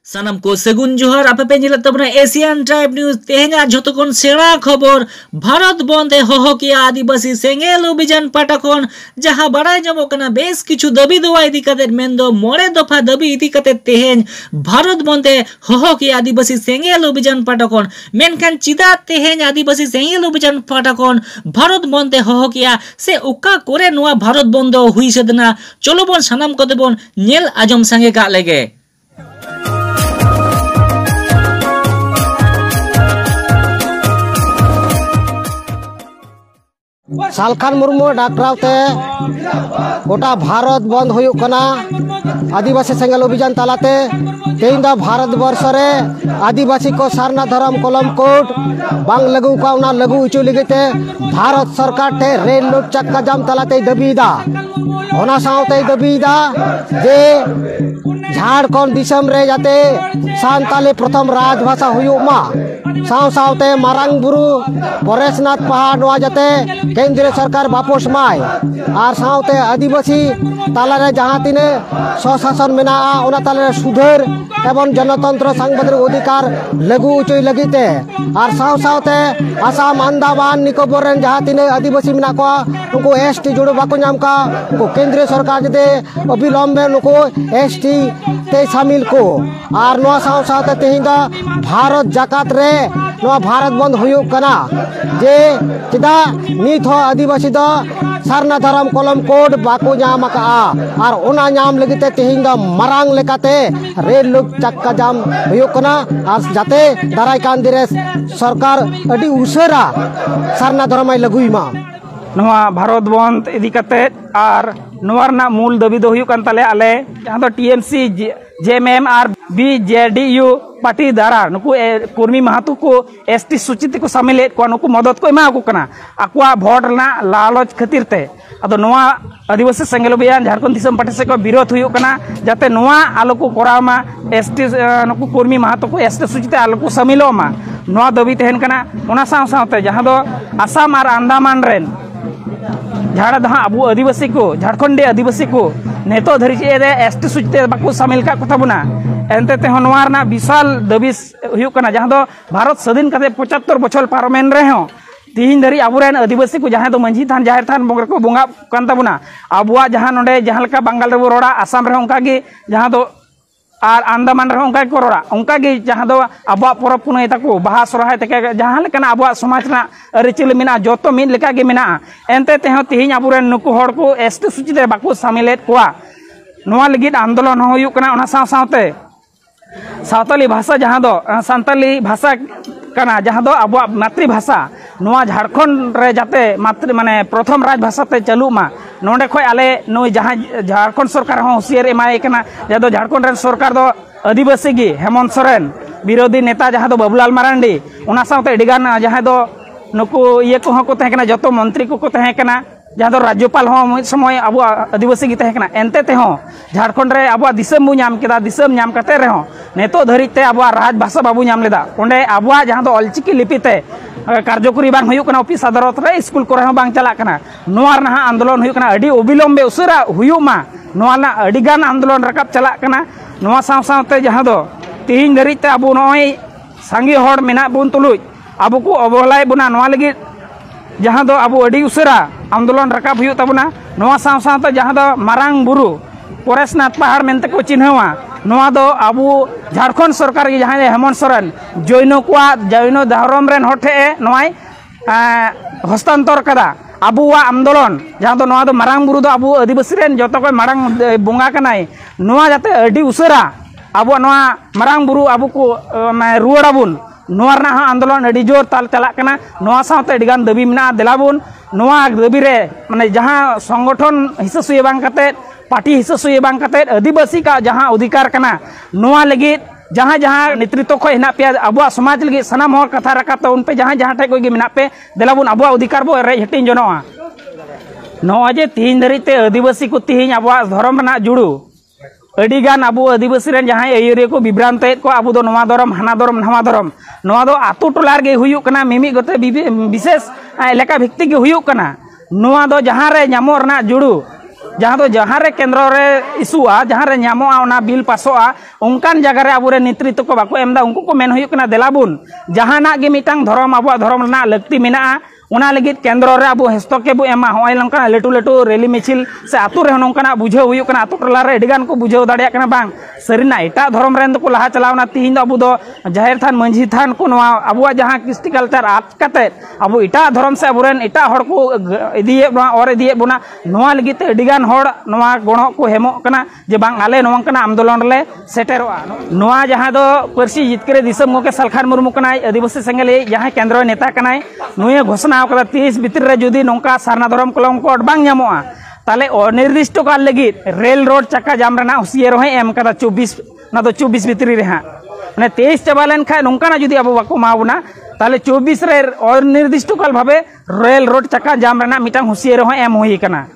सानम को सगुन जोहर आपे पे जिला तबना एशियन ट्राइब न्यूज तेहेंगा झोतकोन सेड़ा खबर भारत बंदे होहो किया आदिवासी सेंगेल अभियान पाटाकोन जहां बड़ाई जमोकना बेस किछु दाबी दवा इदी कते मेंदो मोड़े दफा दाबी इदी कते तेहें भारत बंदे होहो किया आदिवासी सेंगेल अभियान पाटाकोन मेनखान चिदा तेहें आदिवासी सेंगेल अभियान पाटाकोन भारत बंदे होहो किया से उका करे नुआ भारत बंदो हुई सदना चलो बोन सानम को देबोन नेल आजम संगे का लेगे सालखान मुर्मू डाकरावते गोटा भारत बंद हुयुक कना आदिवासी सेंगेल अभियान तालाते तेहिं दा भारत वर्ष रे आदिवासी को सारना धर्म कलम कोड बांग लगू का उना लगू उचु लिगिते भारत सरकार ते रेल लूट चक्का जाम तालाते दबीदा ओना सावते दबीदा जे झारखंड दिसम रे जाते सांताली प्रथम राजभाषा हुयुक मा साव सावते मारांग बुरु परेशनाथ पहाड़ नोआ जाते केंद्रीय सरकार वापस माय और सावते आदिवासी तालारे जहाँ तीने स्वशासन मेना ओना तालारे सुधर एवं जनतंत्र सांविधानिक अधिकार लागू उचुई लगिते और साव सावते आसाम अंडमान निकोबर रेन जहाँ तीने आदिवासी मेना को उनको एसटी जुड़ो बाको नाम का उनको केंद्रीय सरकार जदे अविलंबे उनको एसटी ते शामिल को और नोआ साव सावते तेहिंदा भारत जाकात रे नोआ भारत बंद हुयुक कना जे चिदा नित हो आदिवासी दा सारना धर्म कलम कोड बाको नाम का और ओना नाम लगिते तेहिं दा मारांग लेकाते रेल लूट चक्का जाम हुयुक कना और जाते दाराय कान दिरे सरकार अडी उसेरा सारना धर्म आई लगुई मा नोआ भारत बंद इदी कते और नोआ रना मूल दाबी दो हुयुक कान ताले आले जहां दो टीएमसी जेएमएम और बीजेडीयू पार्टी द्वारा नुकु कुर्मी महतो को एसटी सूचित को शामिल को नुकु मदद को एमा को कना आकुआ भोट रना लालच खातिर ते अदो नोआ आदिवासी सेंगेल अभियान झारखंड दिसम पार्टी से को विरोध हुयुक कना जाते नोआ आलो को कोरामा एसटी नुकु कुर्मी महतो को एसटी सूचित आलो को शामिलो मा नोआ दाबी तहन कना ओना साव सावते जहां दो आसाम और अंडमान रेन झाड़ा दहा अबू आदिवासी को झारखंडी आदिवासी को नेतो धरी एसटी सूचित बाको शामिल का कथा बुना एनते ते होनवारना विशाल दाबी हुयुक कना जहां दो भारत स्वाधीन कते 75 बछर पारमेन रे हो तीन धरी अबुरेन आदिवासी को जहां दो मंझी थान जाहिर थान बंगर को बोंगा कान ताबुना अबुआ जहां नोडे जहां लका बंगाल रे रोड़ा आसाम रे उनका गे जहां दो और अंडमान रे उनका को रोड़ा उनका गे जहां दो अबुआ परब पुनई ताको बाहा सोरहाय तके जहां लेकना अबुआ समाज ना अरिचिल मेना जतो मिन लेका गे मेना एनते ते तिहिं अबुरेन नुकु हड़ को एसटी सूचित बाको शामिलेत कोआ नोआ लगित आंदोलन हुयुक कना ओना साव सावते सावताली भाषा जहां दो सांताली भाषा कना जहां दो अब मातृभाषा नोआ झारखंड रे जाते मातृ माने प्रथम राजभाषा ते चालू मा नोंडे खय आले नो जहां झारखंड सरकार हो हुसियार एमाय कना जहां दो झारखंड रे सरकार दो आदिवासी गी हेमंत सोरेन विरोधी नेता जहां दो बाबूलाल मारांडी ओना सावते एडिगान जहां दो नुकु ये को को तहे कना जतो मंत्री को तहे कना जहां दो राज्यपाल हो समय अब आदिवासी गी तहे कना एनते ते हो झारखंड रे अब दिसम बु नाम केदा दिसम नाम कते रे हो नेतो धरी ते अब राजभाषा बाबू नाम लेदा ओंडे अब जहां दो अलचिकी लिपि ते कार्यकरी बांग हुयुक कना ऑफिस अदालत रे स्कूल करे हो बांग चला कना नोआ ना आंदोलन हुयुक कना अडी अविलंबे उसरा हुयुक मा नोआ ना अडी गान आंदोलन रकाब चला कना नोआ साव सावते जहां दो तिहिं धरी ते अब नोय सांगी हड़ मेना बुन तुलुज अब को अबहलाय बुना नोआ लगी जहां दो अब अडी उसरा आंदोलन रकाब हुयुक ताबुना नोआ साव सावते जहां दो मारांग बुरु परेशनाथ पहाड़ मेनते को चिन्हवा नोआ दो अब झारखंड सरकार की जहां हेमंत सोरेन जैनो धर्म रेन हटे नोय हस्तांतर कदा अबुआ आंदोलन जहां दो नोआ दो मारांग बुरु दो अब आदिवासी रेन जतो को मारांग बोंगा कनाय नोआ जाते अडी उसरा अब नोआ मारांग बुरु अब को रुवाड़ाबुन नोआ ना आंदोलन अडी जोर ताल चला कना नोआ सावते अडिगान दाबी मेना देलाबुन नोआ दाबी रे माने जहां संगठन हिस्सा सुये बांग कते पार्टी हिस्सा सुये बांग कते आदिवासी का जहां अधिकार कना नोआ लगी जहां जहां नेतृत्व को हेना पे अबुआ समाज लगी सनाम हर कथा रकाते उन पे जहां जहां टे कोई मेना पे देलाबुन अबुआ अधिकार बो रे हटिन जनोआ नोआ जे तीन धरी ते आदिवासी को तिहिं अबुआ धर्म ना जुड़ू अडिगान अब आदिवासी रेन जहां अयरिया को विभ्रांत को अब दो नोआ धर्म हाना धर्म नवा धर्म नोआ दो आतु टोलार गे हुयुक कना मिमि गते विशेष एलाका भित्ति गे हुयुक कना नोआ दो जहां रे नामो रना जुड़ू जहाँ रे केंद्र रे इशुआ जहाँ रे नामोआ ओना बिल पासोआ उनकान जगह रे आबुरे नेतृत्व को बाको एमदा उनको को मेन हुयुक कना देलाबुन जहाना गे मिटांग धर्म आबुआ धर्म ना लगती मेना उना लगित केंद्र रे आबु हस्तक्षेप बु एमा होय लंका लेटू लेटू रैली मिছিল से आतु रे नोंकाना बुझाव हुयुक कना आतु टोला रे एडिगान को बुझाव दाड़िया कना बांग सरीना एटा धर्म रेन को लहा चलावना तीन दो अबु दो जाहिर थान मंझी थान को नवा अबुआ जहां कृष्टि कल्चर आत कते अबु एटा धर्म से अबुरेन एटा हड़ को इदिए बना और इदिए बना नवा लगित एडिगान हड़ नवा गणो को हेमो कना जे बांग आले नोंकाना आंदोलन ले सेटेरोआ नवा जहां दो परसी जितकरे दिसम गोके सलखान मुर्मू कनाय आदिवासी सेंगेले जहां केंद्र नेता कनाय नुय घोषणा 30 भितर रे जुदी नोंका सारना धर्म कलम कोड बांग ᱧᱟᱢᱚᱜᱼᱟ ताले अनिर्दिष्ट काल लगी रेल रोड चक्का जाम रेना हुसियर होय एम कदा 24 ना दो 24 भितरी रे हां माने 23 चबा लेन खा नोंकाना जुदी अब बाको मावना ताले 24 रे अनिर्दिष्ट काल भाबे रेल रोड चक्का जाम रेना मिटांग हुसियर होय एम होई कना